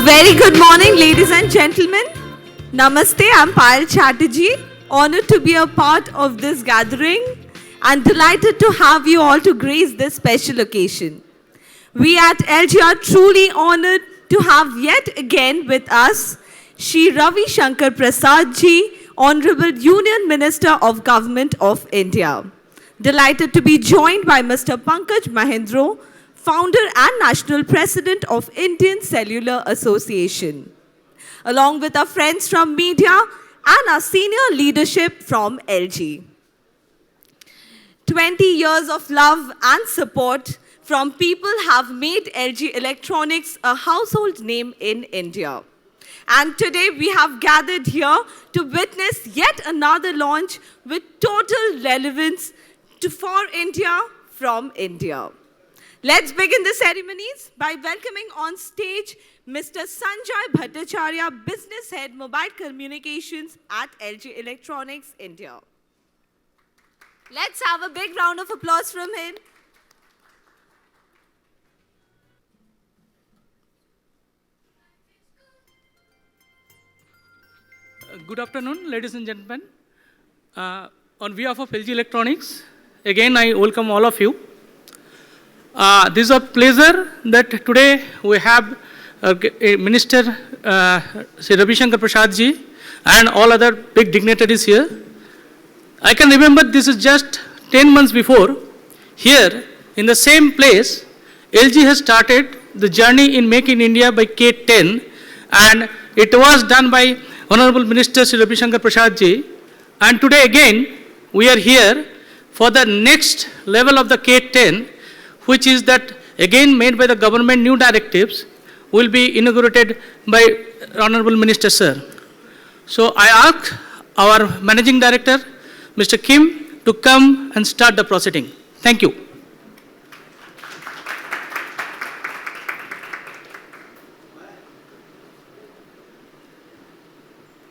Very good morning, ladies and gentlemen. Namaste, I'm Payal Chatterjee. Honored to be a part of this gathering and delighted to have you all to grace this special occasion. We at LG are truly honored to have yet again with us Shri Ravi Shankar Prasad Ji, Honorable Union Minister of Government of India. Delighted to be joined by Mr. Pankaj Mahindra, Founder and National President of Indian Cellular Association, along with our friends from media and our senior leadership from LG. 20 years of love and support from people have made LG Electronics a household name in India. And today we have gathered here to witness yet another launch with total relevance for India from India. Let's begin the ceremonies by welcoming on stage Mr. Sanjay Bhattacharya, Business Head Mobile Communications at LG Electronics India. Let's have a big round of applause from him. Good afternoon, ladies and gentlemen. On behalf of LG Electronics, again I welcome all of you. This is a pleasure that today we have Minister Shri Ravi Shankar Prasad Ji and all other big dignitaries here. I can remember this is just 10 months before, here in the same place, LG has started the journey in Make in India by K10, and it was done by Honorable Minister Shri Ravi Shankar Prasad Ji. And today again, we are here for the next level of the K10, which is that again made by the government new directives, will be inaugurated by Honorable Minister Sir. So I ask our Managing Director, Mr. Kim, to come and start the proceeding. Thank you.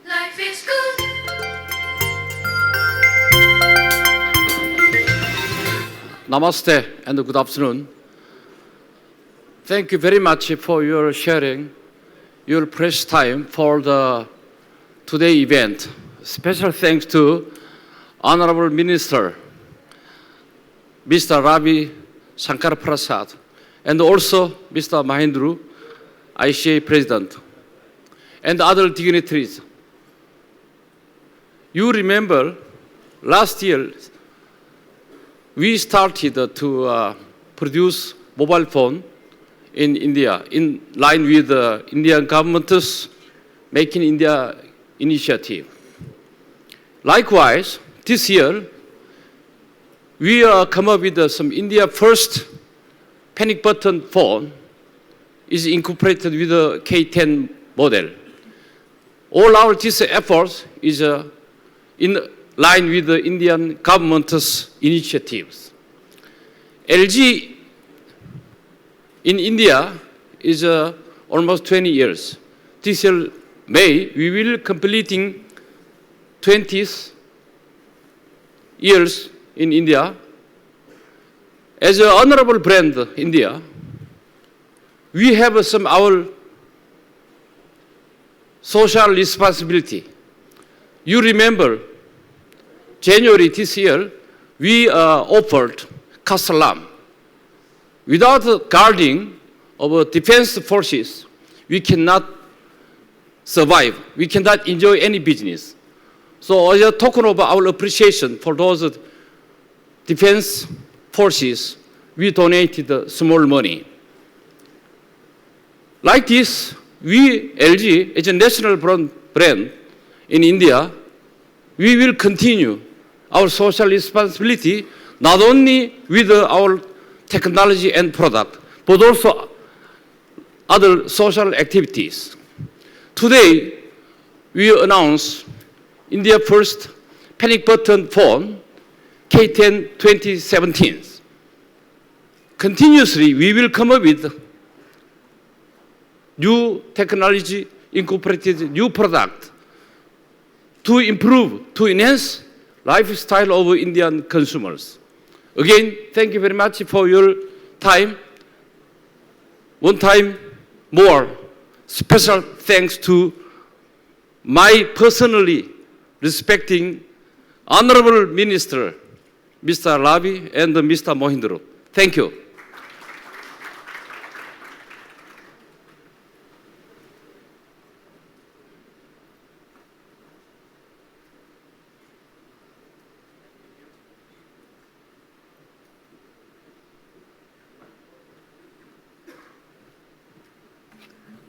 Life is good. Namaste and good afternoon. Thank you very much for your sharing your precious time for the today event. Special thanks to Honorable Minister Mr. Ravi Shankar Prasad and also Mr. Mahindra, ICA President, and other dignitaries. You remember last year we started to produce mobile phone in India in line with the Indian government's Make in India initiative. Likewise, this year, we come up with some India first panic button phone is incorporated with the K10 model. All our this efforts is in line with the Indian government's initiatives. LG in India is almost 20 years. This year, May, we will completing 20 years in India. As an honorable brand, India, we have some our social responsibility. You remember, January this year, we offered Kasalam. Without guarding our defense forces, we cannot survive. We cannot enjoy any business. So as a token of our appreciation for those defense forces, we donated small money. Like this, we, LG, as a national brand in India, we will continue our social responsibility not only with our technology and product, but also other social activities. Today, we announce India first panic button phone, K10 2017. Continuously, we will come up with new technology, incorporated new product to improve, to enhance lifestyle of Indian consumers. Again, thank you very much for your time. One time more, special thanks to my personally respecting Honorable Minister, Mr. Ravi and Mr. Mohindro. Thank you.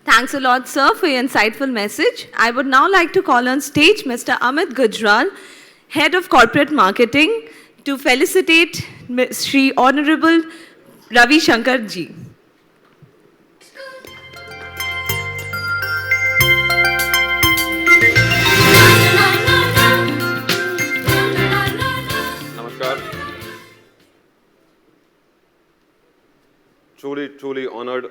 Thanks a lot, sir, for your insightful message. I would now like to call on stage Mr. Amit Gujral, Head of Corporate Marketing, to felicitate Shri Honorable Ravi Shankar ji. Namaskar. Truly honored.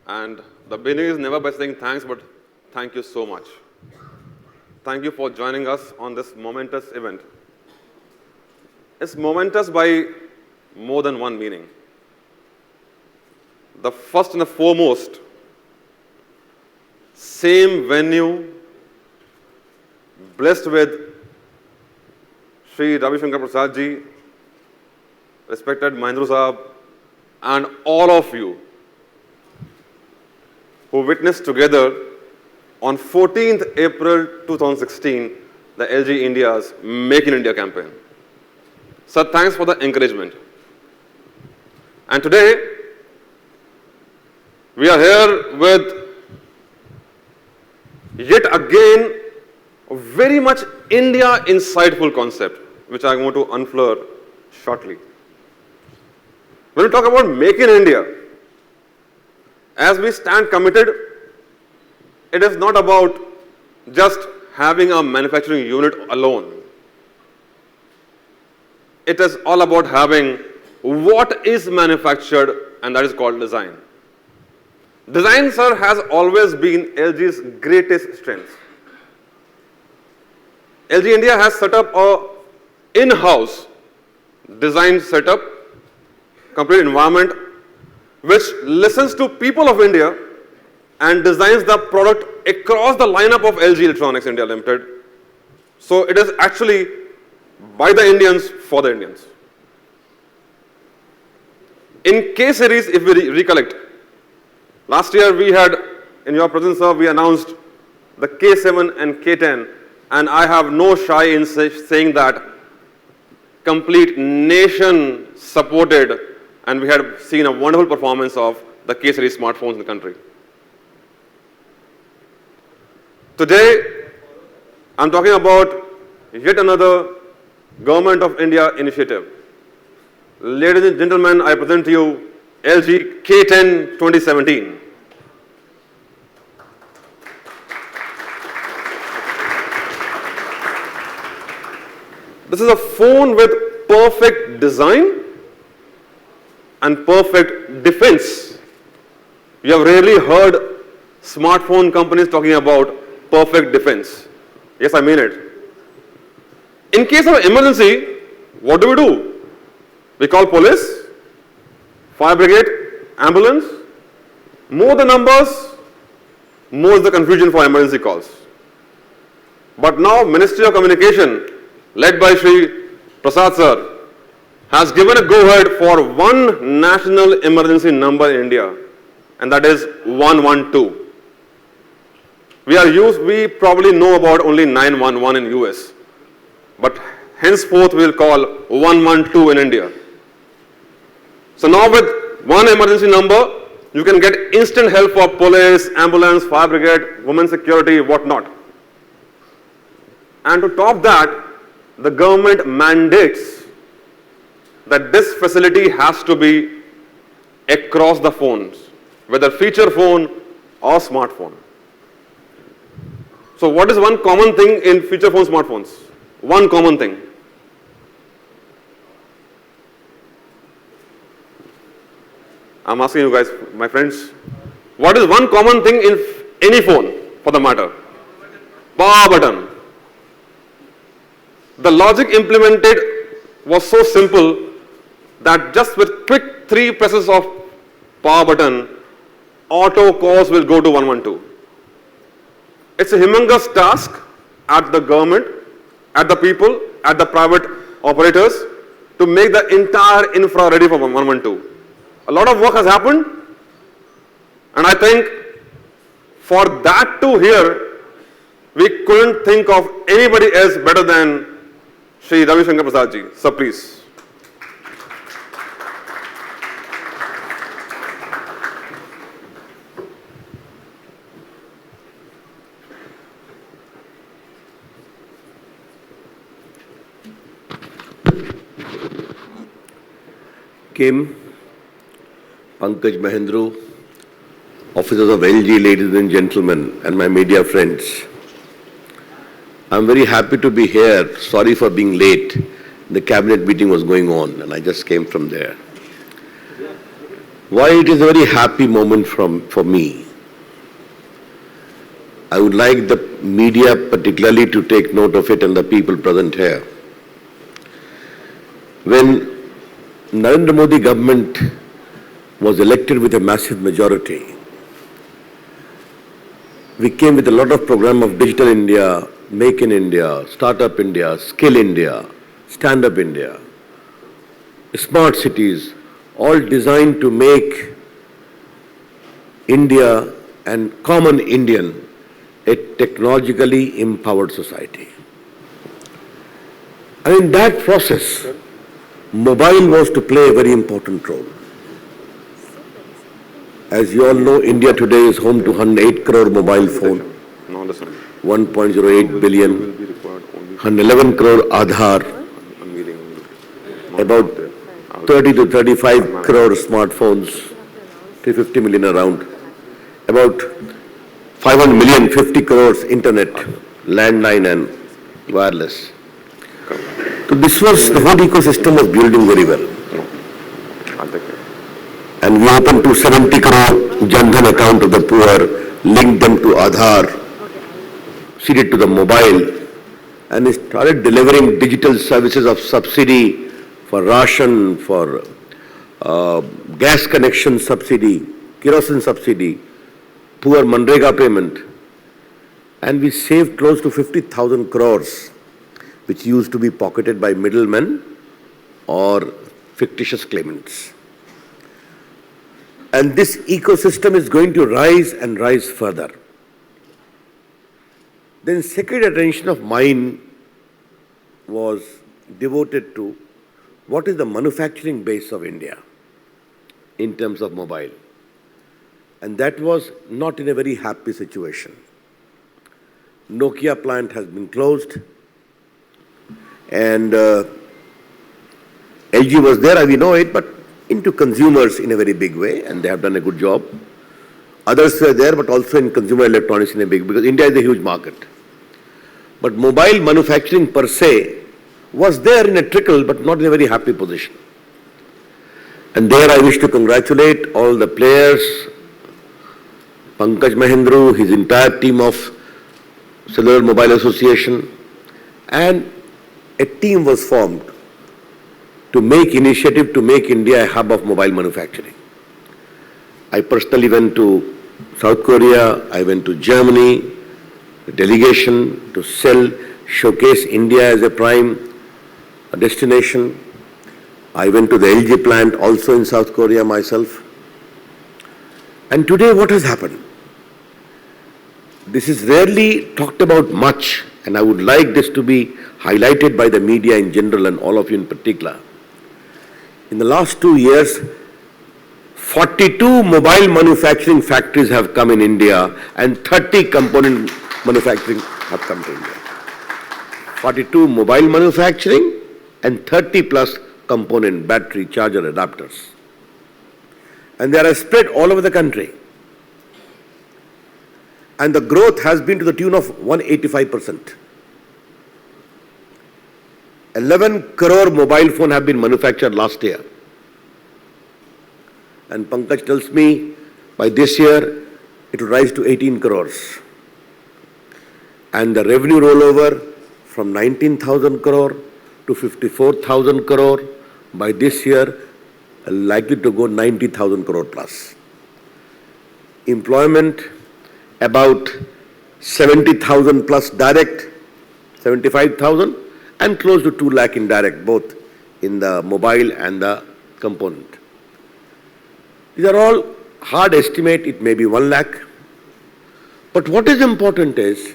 And the beginning is never by saying thanks, but thank you so much. Thank you for joining us on this momentous event. It's momentous by more than one meaning. The first and the foremost, same venue, blessed with Shri Ravi Shankar Prasad ji, respected Mahindra Sahab, and all of you who witnessed together on 14th April 2016 the LG India's Make in India campaign. Sir, thanks for the encouragement. And today, we are here with yet again a very much India insightful concept, which I am going to unfurl shortly. When we talk about Make in India, as we stand committed, it is not about just having a manufacturing unit alone. It is all about having what is manufactured, and that is called design. Design, sir, has always been LG's greatest strength. LG India has set up a in-house design setup, complete environment, which listens to people of India and designs the product across the lineup of LG Electronics India Limited. So it is actually by the Indians for the Indians. In K series, if we recollect, last year we had, in your presence, sir, we announced the K7 and K10, and I have no shy in saying that complete nation supported, and we had seen a wonderful performance of the K series smartphones in the country. Today, I'm talking about yet another Government of India initiative. Ladies and gentlemen, I present to you LG K10 2017. This is a phone with perfect design and perfect defense. You have rarely heard smartphone companies talking about perfect defense. Yes, I mean it. In case of emergency, what do? We call police, fire brigade, ambulance. More the numbers, more is the confusion for emergency calls. But now Ministry of Communication, led by Shri Prasad sir, has given a go-ahead for one national emergency number in India, and that is 112. We probably know about only 911 in US, but henceforth we will call 112 in India. So now with one emergency number, you can get instant help for police, ambulance, fire brigade, women's security, whatnot. And to top that, the government mandates that this facility has to be across the phones, whether feature phone or smartphone. So what is one common thing in feature phone smartphones? One common thing. I'm asking you guys, my friends, what is one common thing in any phone for the matter? Power button. The logic implemented was so simple that just with quick 3 presses of power button, auto calls will go to 112. It's a humongous task at the government, at the people, at the private operators to make the entire infra ready for 112. A lot of work has happened, and I think for that to hear, we couldn't think of anybody else better than Shri Ravi Shankar Prasad ji. So please. Kim, Pankaj Mahendru, officers of LG, ladies and gentlemen, and my media friends. I'm very happy to be here. Sorry for being late. The cabinet meeting was going on and I just came from there. Why it is a very happy moment for me. I would like the media particularly to take note of it and the people present here. When Narendra Modi government was elected with a massive majority, we came with a lot of program of Digital India, Make in India, Startup India, Skill India, Stand Up India, Smart Cities, all designed to make India and common Indian a technologically empowered society. And in that process, mobile was to play a very important role. As you all know, India today is home to 108 crore mobile phone, 1.08 billion, 111 crore Aadhaar, about 30 to 35 crore smartphones, 350 million around, about 500 million, 50 crores internet, landline and wireless. So this was, the whole ecosystem was building very well. And we opened 270 crore Jan Dhan account of the poor, linked them to Aadhaar, seeded to the mobile, and started delivering digital services of subsidy for ration, for gas connection subsidy, kerosene subsidy, poor Manrega payment. And we saved close to 50,000 crores, which used to be pocketed by middlemen or fictitious claimants. And this ecosystem is going to rise and rise further. Then second attention of mine was devoted to what is the manufacturing base of India in terms of mobile. And that was not in a very happy situation. Nokia plant has been closed, and LG was there, we know it, but into consumers in a very big way, and they have done a good job. Others were there, but also in consumer electronics in a big, because India is a huge market. But mobile manufacturing per se was there in a trickle, but not in a very happy position. And there I wish to congratulate all the players, Pankaj Mahendru, his entire team of Cellular Mobile Association, and a team was formed to make initiative to make India a hub of mobile manufacturing. I personally went to South Korea, I went to Germany, a delegation to showcase India as a prime destination. I went to the LG plant also in South Korea myself. And today what has happened? This is rarely talked about much, and I would like this to be highlighted by the media in general and all of you in particular. In the last 2 years, 42 mobile manufacturing factories have come in India and 30 component manufacturing have come to India. 42 mobile manufacturing and 30 plus component, battery, charger, adapters. And they are spread all over the country. And the growth has been to the tune of 185%. 11 crore mobile phones have been manufactured last year. And Pankaj tells me by this year it will rise to 18 crores. And the revenue rollover from 19,000 crore to 54,000 crore by this year likely to go 90,000 crore plus. employment, about 70,000 plus direct, 75,000, and close to 2 lakh indirect, both in the mobile and the component. These are all hard estimate, it may be 1 lakh. But what is important is,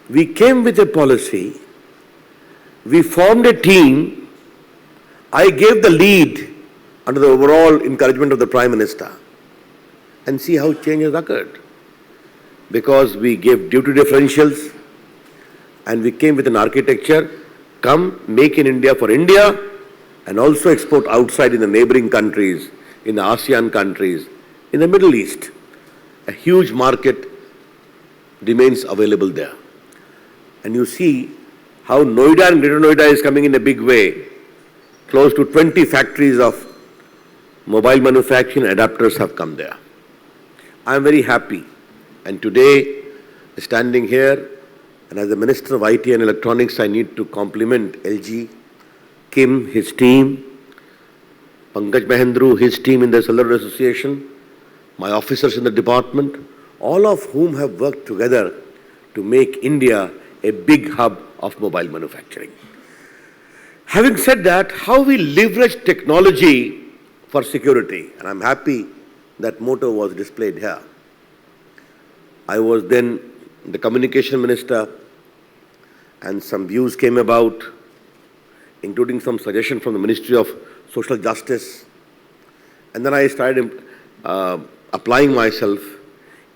we came with a policy, we formed a team, I gave the lead under the overall encouragement of the Prime Minister, and see how change has occurred. Because we gave duty differentials, and we came with an architecture, come, make in India for India, and also export outside in the neighboring countries, in the ASEAN countries, in the Middle East. A huge market remains available there. And you see how Noida and Greater Noida is coming in a big way. Close to 20 factories of mobile manufacturing adapters have come there. I am very happy. And today, standing here, and as the Minister of IT and Electronics, I need to compliment LG, Kim, his team, Pankaj Mahendru, his team in the Cellular Association, my officers in the department, all of whom have worked together to make India a big hub of mobile manufacturing. Having said that, how we leverage technology for security, and I'm happy that motto was displayed here. I was then the communication minister, and some views came about, including some suggestion from the Ministry of Social Justice. And then I started applying myself.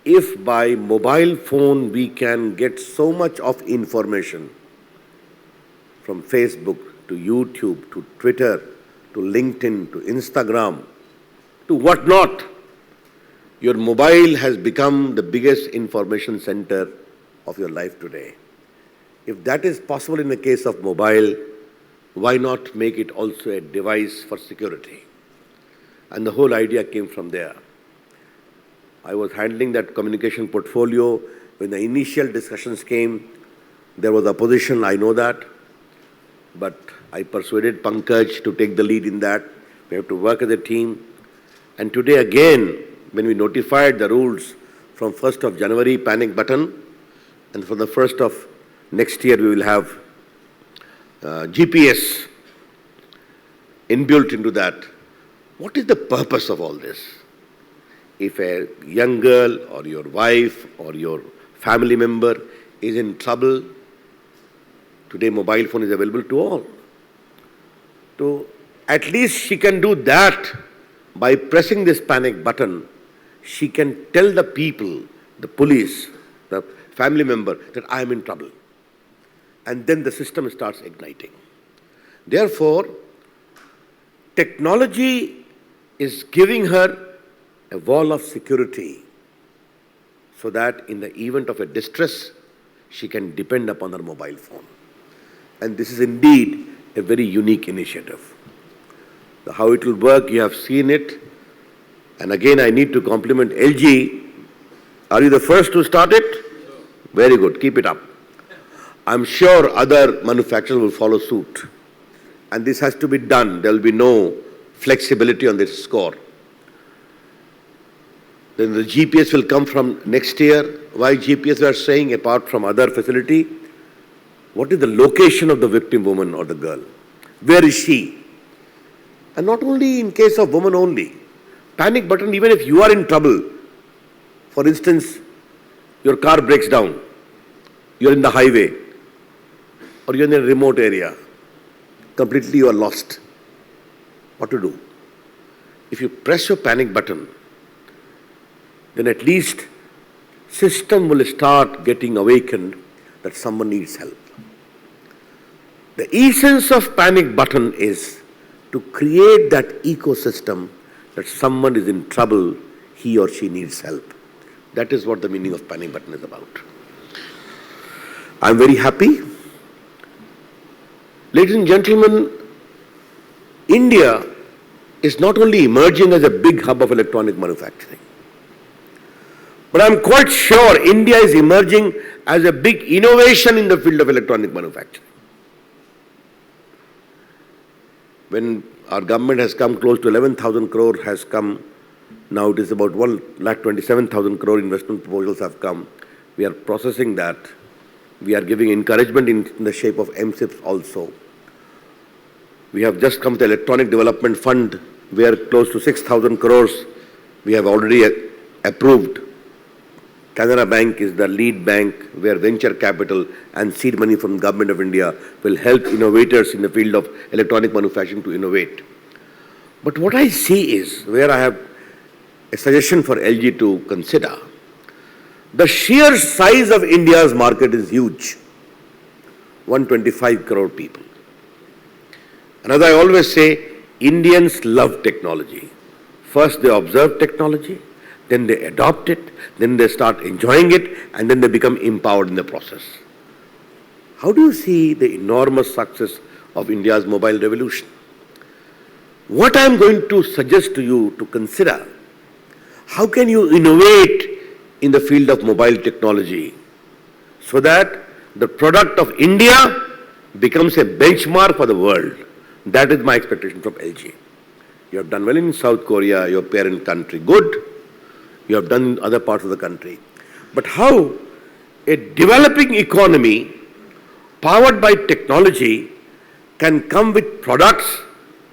If by mobile phone we can get so much of information from Facebook to YouTube to Twitter to LinkedIn to Instagram to whatnot, your mobile has become the biggest information center of your life today. If that is possible in the case of mobile, why not make it also a device for security? And the whole idea came from there. I was handling that communication portfolio. When the initial discussions came, there was opposition, I know that. But I persuaded Pankaj to take the lead in that. We have to work as a team. And today again, when we notified the rules from 1st of January, panic button, and for the 1st of next year, we will have GPS inbuilt into that. What is the purpose of all this? If a young girl or your wife or your family member is in trouble, today mobile phone is available to all. So at least she can do that by pressing this panic button. She can tell the people, the police, the family member that I am in trouble. And then the system starts igniting. Therefore, technology is giving her a wall of security so that in the event of a distress, she can depend upon her mobile phone. And this is indeed a very unique initiative. How it will work, you have seen it. And again, I need to compliment LG. Are you the first to start it? Very good, keep it up. I'm sure other manufacturers will follow suit. And this has to be done. There will be no flexibility on this score. Then the GPS will come from next year. Why GPS we are saying, apart from other facility? What is the location of the victim woman or the girl? Where is she? And not only in case of woman only. Panic button, even if you are in trouble. For instance, your car breaks down. You're in the highway. Or you're in a remote area. Completely you are lost. What to do? If you press your panic button, then at least system will start getting awakened that someone needs help. The essence of panic button is to create that ecosystem that someone is in trouble, he or she needs help. That is what the meaning of panic button is about. I am very happy. Ladies and gentlemen, India is not only emerging as a big hub of electronic manufacturing, but I am quite sure India is emerging as a big innovation in the field of electronic manufacturing. When our government has come close to 11,000 crore has come Now it is about 1,27,000 crore investment proposals have come. We are processing that. We are giving encouragement in the shape of MSIPs also. We have just come to the Electronic Development Fund, where close to 6,000 crores we have already approved. Canara Bank is the lead bank where venture capital and seed money from Government of India will help innovators in the field of electronic manufacturing to innovate. But what I see is, where I have a suggestion for LG to consider, the sheer size of India's market is huge, 125 crore people. And as I always say, Indians love technology. First they observe technology, then they adopt it, then they start enjoying it, and then they become empowered in the process. How do you see the enormous success of India's mobile revolution? What I am going to suggest to you to consider, how can you innovate in the field of mobile technology so that the product of India becomes a benchmark for the world? That is my expectation from LG. You have done well in South Korea, your parent country, good. You have done in other parts of the country. But how a developing economy powered by technology can come with products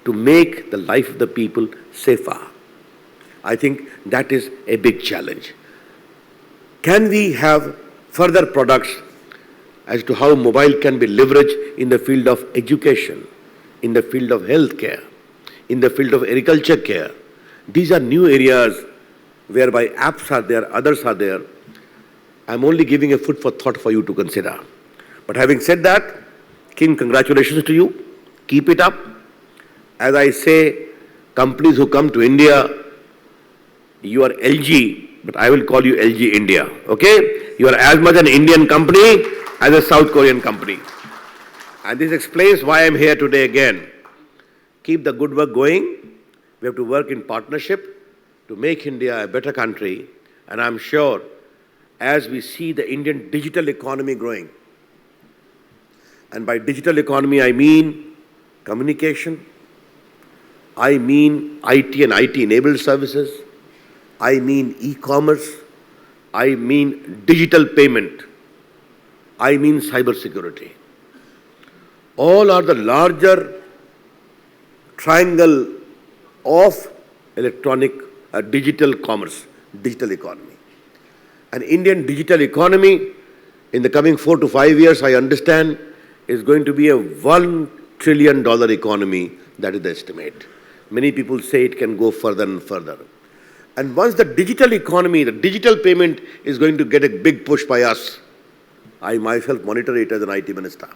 to make the life of the people safer? I think that is a big challenge. Can we have further products as to how mobile can be leveraged in the field of education, in the field of healthcare, in the field of agriculture care? These are new areas whereby apps are there, others are there. I'm only giving a food for thought for you to consider. But having said that, King, congratulations to you. Keep it up. As I say, companies who come to India, you are LG, but I will call you LG India, okay? You are as much an Indian company as a South Korean company. And this explains why I'm here today again. Keep the good work going. We have to work in partnership to make India a better country. And I'm sure as we see the Indian digital economy growing, and by digital economy I mean communication, I mean IT and IT-enabled services, I mean e-commerce, I mean digital payment, I mean cybersecurity. All are the larger triangle of electronic digital commerce, digital economy. An Indian digital economy in the coming 4 to 5 years, I understand, is going to be a $1 trillion economy. That is the estimate. Many people say it can go further and further. And once the digital economy, the digital payment is going to get a big push by us. I myself monitor it as an IT minister.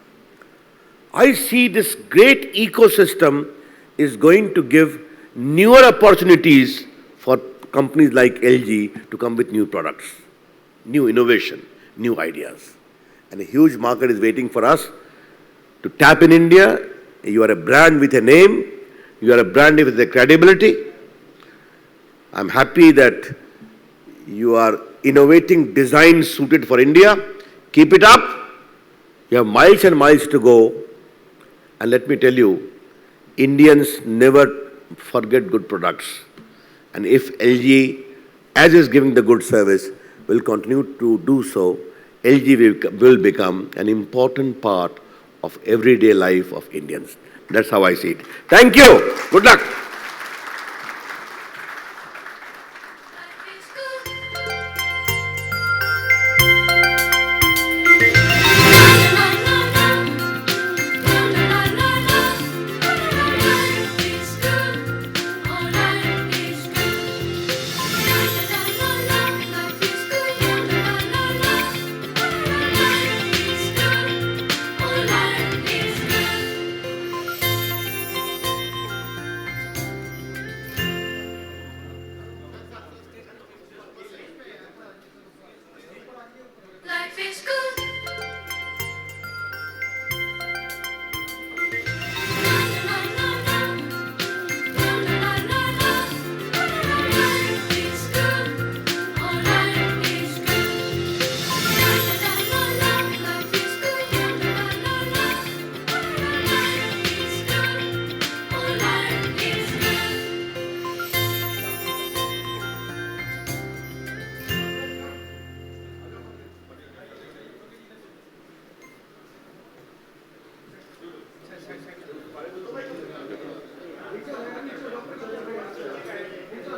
I see this great ecosystem is going to give newer opportunities for companies like LG to come with new products, new innovation, new ideas. And a huge market is waiting for us to tap in India. You are a brand with a name. You are a brand with a credibility. I'm happy that you are innovating designs suited for India. Keep it up. You have miles and miles to go. And let me tell you, Indians never forget good products. And if LG, as is giving the good service, will continue to do so, LG will become an important part of everyday life of Indians. That's how I see it. Thank you. Good luck.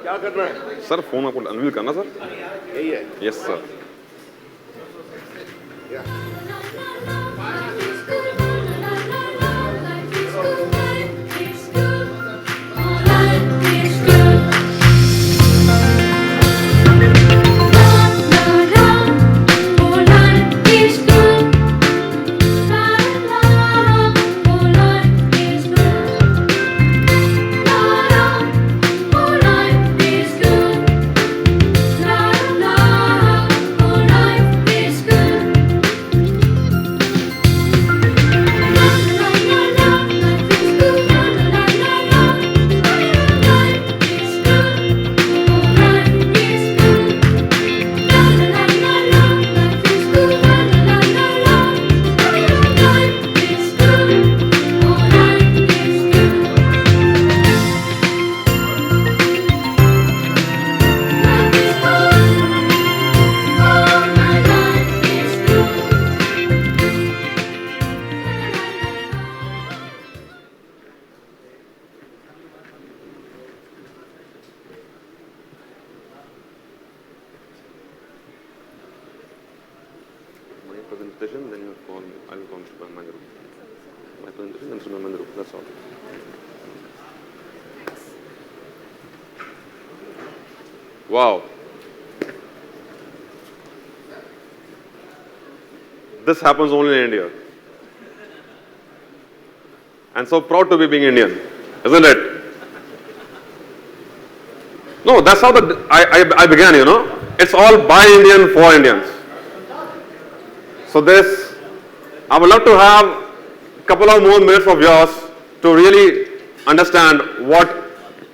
क्या करना है? Sir phone आपको unveil करना sir? यही है. Yes sir. Presentation, then you call me. I will call my group. My presentation, then remember the group. That's all. Wow. This happens only in India. And so proud to be being Indian, isn't it? No, that's how I began, you know. It's all by Indian, for Indians. So this, I would love to have a couple of more minutes of yours to really understand what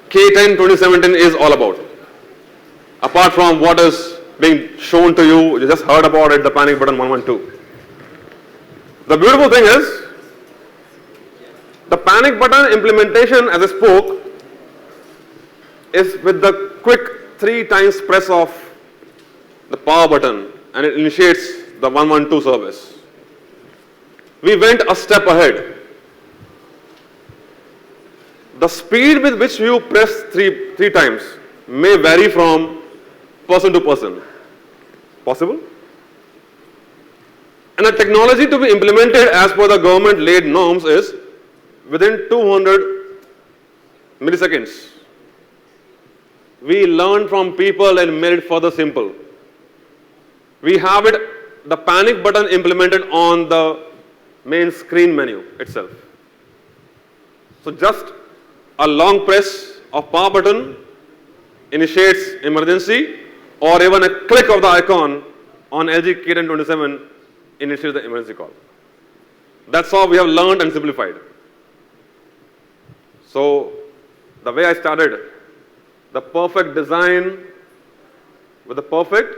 K10 2017 is all about. Apart from what is being shown to you, you just heard about it, the panic button 112. The beautiful thing is, the panic button implementation, as I spoke, is with the quick 3 times press of the power button, and it initiates the 112 service. We went a step ahead. The speed with which you press three times may vary from person to person. Possible? And the technology to be implemented as per the government laid norms is within 200 milliseconds. We learned from people and made it further simple. We have the panic button implemented on the main screen menu itself. So just a long press of power button initiates emergency, or even a click of the icon on LG K10 27 initiates the emergency call. That's how we have learned and simplified. So the way I started, the perfect design with the perfect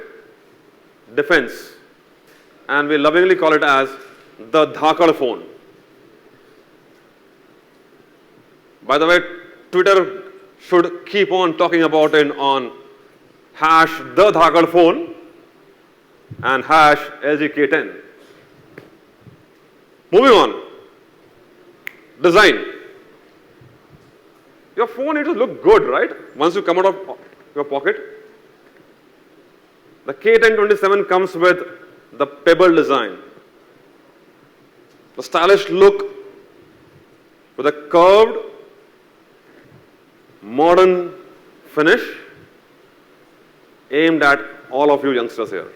defense, and we lovingly call it as the Dhakad phone. By the way, Twitter should keep on talking about it on hash the Dhakad phone and hash LG K10. Moving on. Design. Your phone needs to look good, right? Once you come out of your pocket. The K10 27 comes with the pebble design. The stylish look with a curved, modern finish aimed at all of you youngsters here.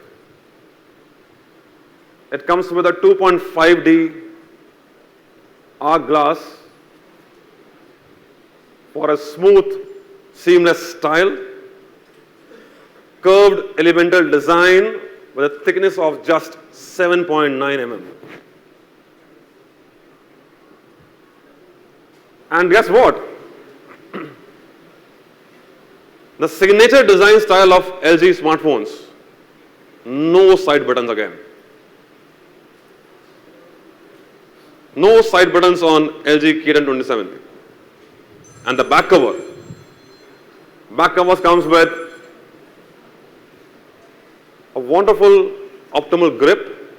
It comes with a 2.5D arc glass for a smooth, seamless style, curved elemental design with a thickness of just 7.9 mm. And guess what? The signature design style of LG smartphones, no side buttons again. No side buttons on LG K10 27. And the back cover. Back cover comes with a wonderful optimal grip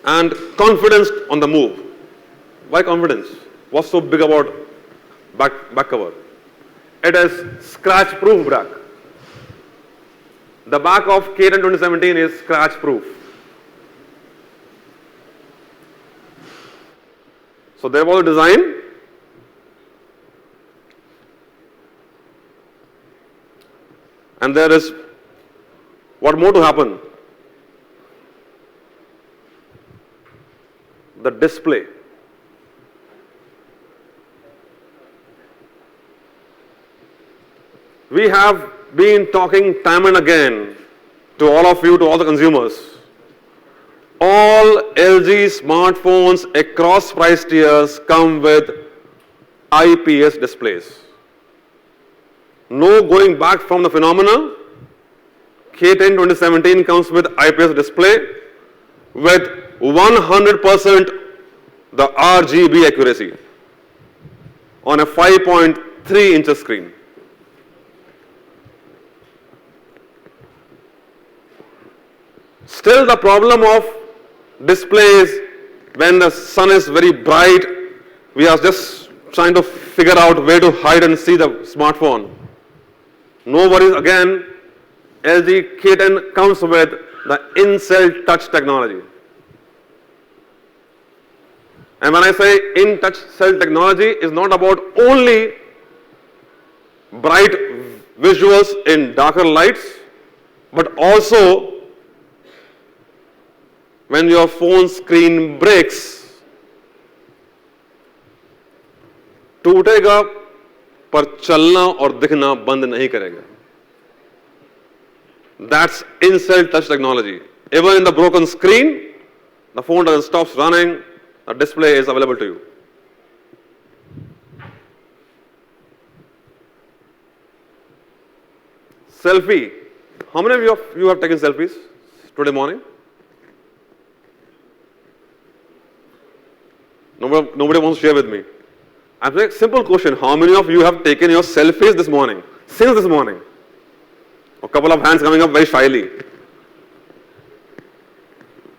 and confidence on the move. Why confidence? What's so big about back cover? It is scratch-proof back. The back of K10 2017 is scratch-proof. So there was a design. And there is what more to happen? The display. We have been talking time and again to all of you, to all the consumers. All LG smartphones across price tiers come with IPS displays. No going back from the phenomena. K10 2017 comes with IPS display with 100% the RGB accuracy on a 5.3 inch screen. Still, the problem of displays when the sun is very bright, we are just trying to figure out where to hide and see the smartphone. No worries again, LG K10 comes with the in-cell touch technology. And when I say in-touch cell technology, it's not about only bright visuals in darker lights, but also when your phone screen breaks, टूटेगा पर चलना और दिखना बंद नहीं करेगा. That's in-cell touch technology. Even in the broken screen, the phone doesn't stop running, the display is available to you. Selfie. How many of you have taken selfies today morning? Nobody wants to share with me. I'm saying simple question. How many of you have taken your selfies this morning? Since this morning? A couple of hands coming up very shyly.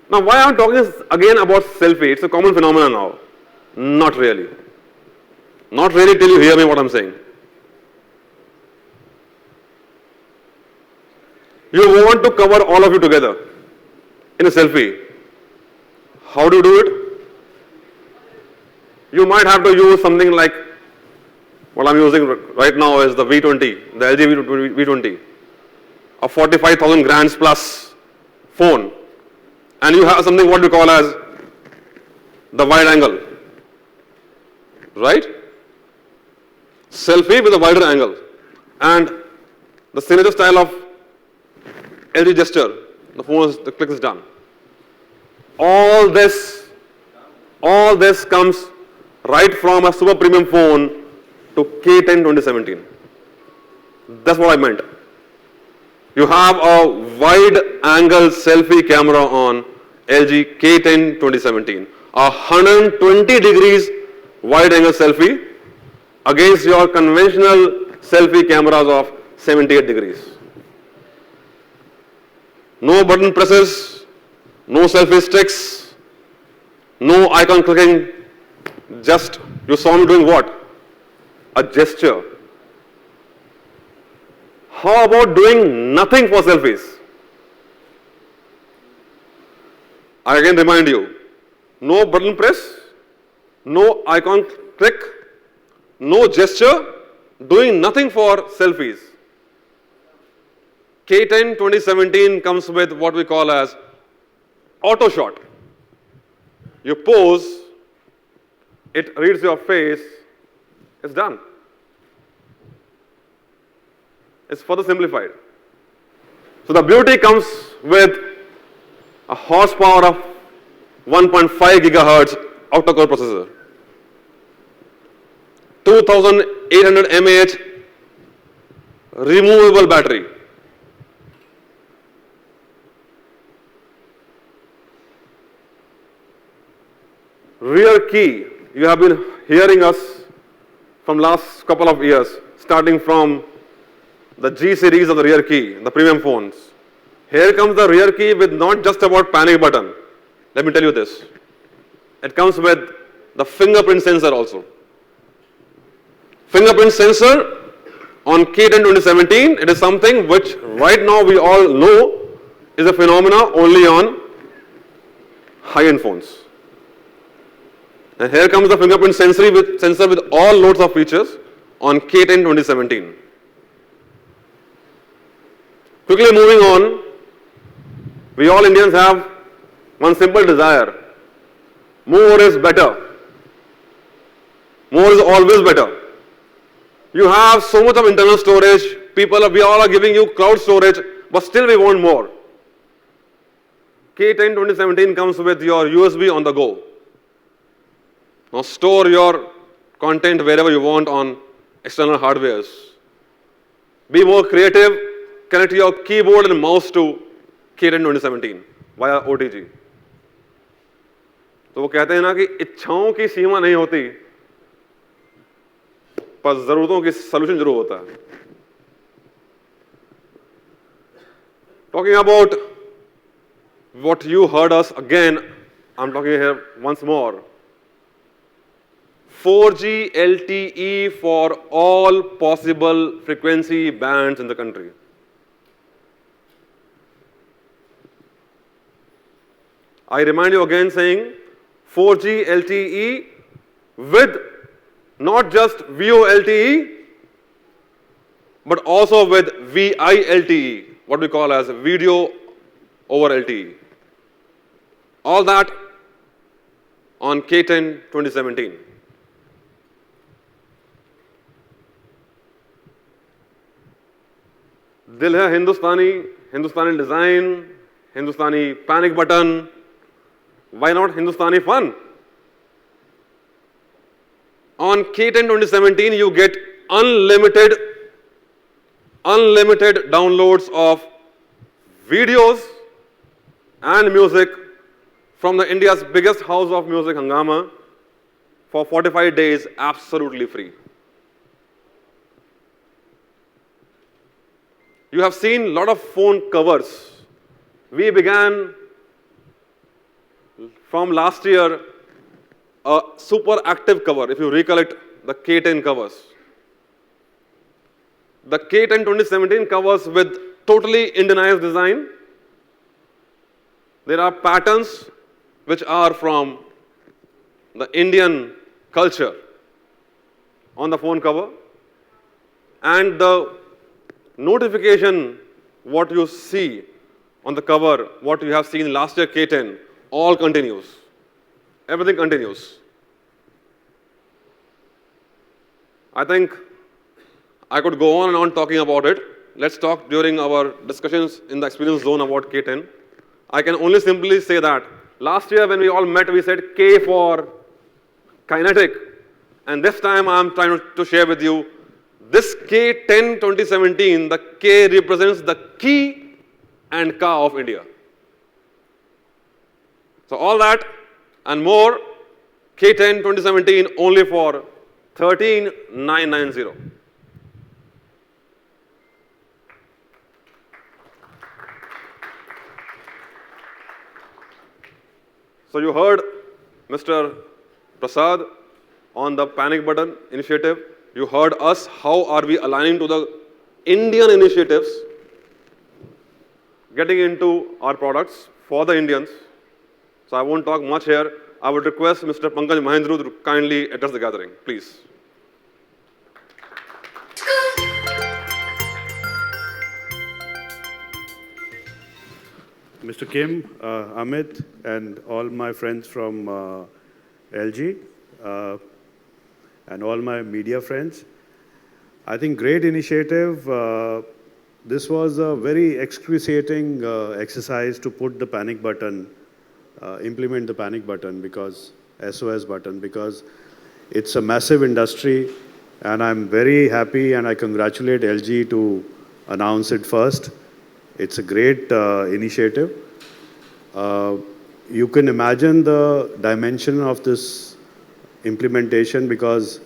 Now, why I'm talking again about selfie? It's a common phenomenon now. Not really. Not really till you hear me what I'm saying. You want to cover all of you together in a selfie. How do you do it? You might have to use something like what I'm using right now is the V20, the LG V20, a 45,000 grams plus phone, and you have something what we call as the wide angle, right? Selfie with a wider angle, and the signature style of LG gesture, the click is done. All this comes right from a super premium phone to K10 2017. That's what I meant. You have a wide angle selfie camera on LG K10 2017. 120 degrees wide angle selfie against your conventional selfie cameras of 78 degrees. No button presses, no selfie sticks, no icon clicking. Just, you saw me doing what? A gesture. How about doing nothing for selfies? I again remind you, no button press, no icon click, no gesture, doing nothing for selfies. K10 2017 comes with what we call as auto shot. You pose, it reads your face, it's done. It's further simplified. So the beauty comes with a horsepower of 1.5 gigahertz octa-core processor, 2800 mAh removable battery, rear key. You have been hearing us from last couple of years, starting from the G series of the rear key, the premium phones. Here comes the rear key with not just about panic button. Let me tell you this. It comes with the fingerprint sensor also. Fingerprint sensor On K10 2017, it is something which right now we all know is a phenomena only on high-end phones. And here comes the fingerprint sensor with all loads of features on K10 2017. Quickly moving on, we all Indians have one simple desire. More is better. More is always better. You have so much of internal storage, we all are giving you cloud storage, but still we want more. K10 2017 comes with your USB on the go. Now store your content wherever you want on external hardwares. Be more creative, connect your keyboard and mouse to K10 2017 via OTG. तो वो कहते हैं ना कि इच्छाओं की सीमा नहीं होती, पर जरूरतों की सॉल्यूशन जरूर होता है. Talking about what you heard us again, I'm talking here once more. 4G LTE for all possible frequency bands in the country. I remind you again saying 4G LTE with not just VoLTE, but also with VILTE, what we call as video over LTE. All that on K10 2017. दिल है Hindustani, Hindustani design, Hindustani panic button. Why not Hindustani fun? On K10 2017, you get unlimited downloads of videos and music from the India's biggest house of music, Hangama, for 45 days, absolutely free. You have seen a lot of phone covers. We began from last year a super active cover, if you recollect the K10 covers. The K10 2017 covers with totally Indianized design. There are patterns which are from the Indian culture on the phone cover. And the notification, what you see on the cover, what you have seen last year K10, all continues. Everything continues. I think I could go on and on talking about it. Let's talk during our discussions in the experience zone about K10. I can only simply say that last year when we all met, we said K for kinetic. And this time I'm trying to share with you this K10 2017, the K represents the key and ka of India. So all that and more, K10 2017 only for 13,990. So you heard Mr. Prasad on the panic button initiative. You heard us, how are we aligning to the Indian initiatives, getting into our products for the Indians. So I won't talk much here. I would request Mr. Pankaj Mahendru to kindly address the gathering, please. Mr. Kim, Amit, and all my friends from LG, and all my media friends. I think great initiative. This was a very excruciating exercise to put the panic button, implement the panic button because SOS button, because it's a massive industry, and I'm very happy and I congratulate LG to announce it first. It's a great initiative. You can imagine the dimension of this implementation because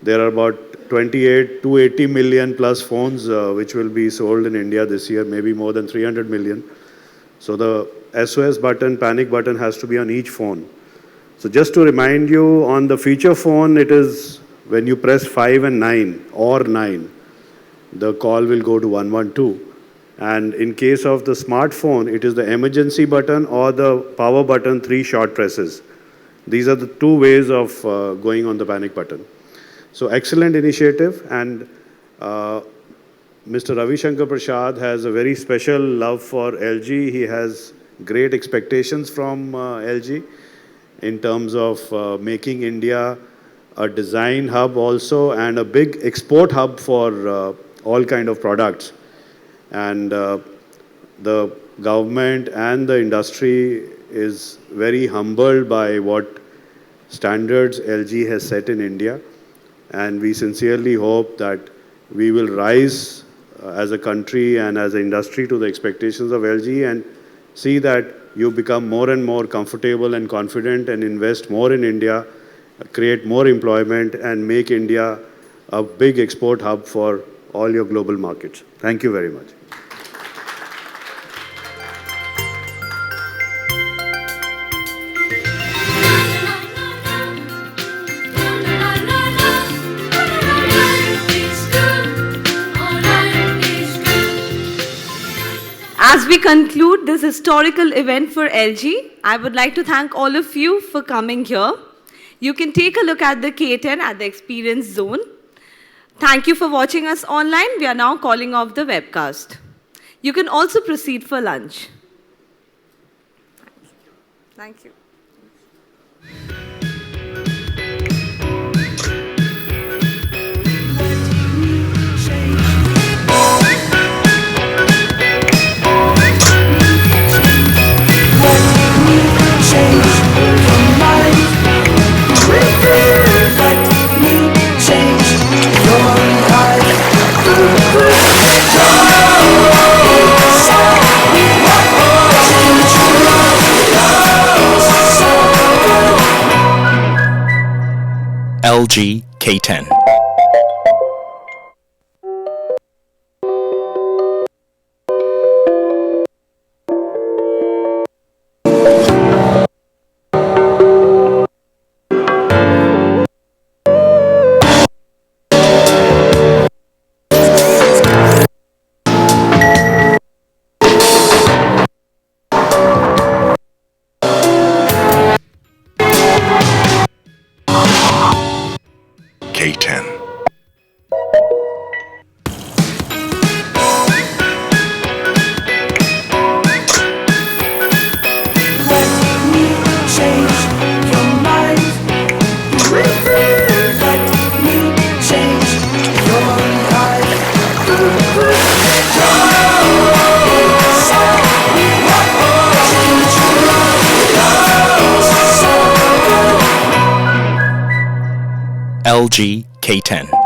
there are about 280 million plus phones which will be sold in India this year, maybe more than 300 million. So the SOS button, panic button has to be on each phone. So just to remind you, on the feature phone, it is when you press 5 and 9 or 9, the call will go to 112. And in case of the smartphone, it is the emergency button or the power button, 3 short presses. These are the 2 ways of going on the panic button. So excellent initiative, and Mr. Ravi Shankar Prasad has a very special love for LG. He has great expectations from LG in terms of making India a design hub also and a big export hub for all kind of products. And the government and the industry is very humbled by what standards LG has set in India. And we sincerely hope that we will rise as a country and as an industry to the expectations of LG and see that you become more and more comfortable and confident and invest more in India, create more employment, and make India a big export hub for all your global markets. Thank you very much. As we conclude this historical event for LG, I would like to thank all of you for coming here. You can take a look at the K10 at the Experience Zone. Thank you for watching us online. We are now calling off the webcast. You can also proceed for lunch. Thank you. LG K10. K10. LG K10.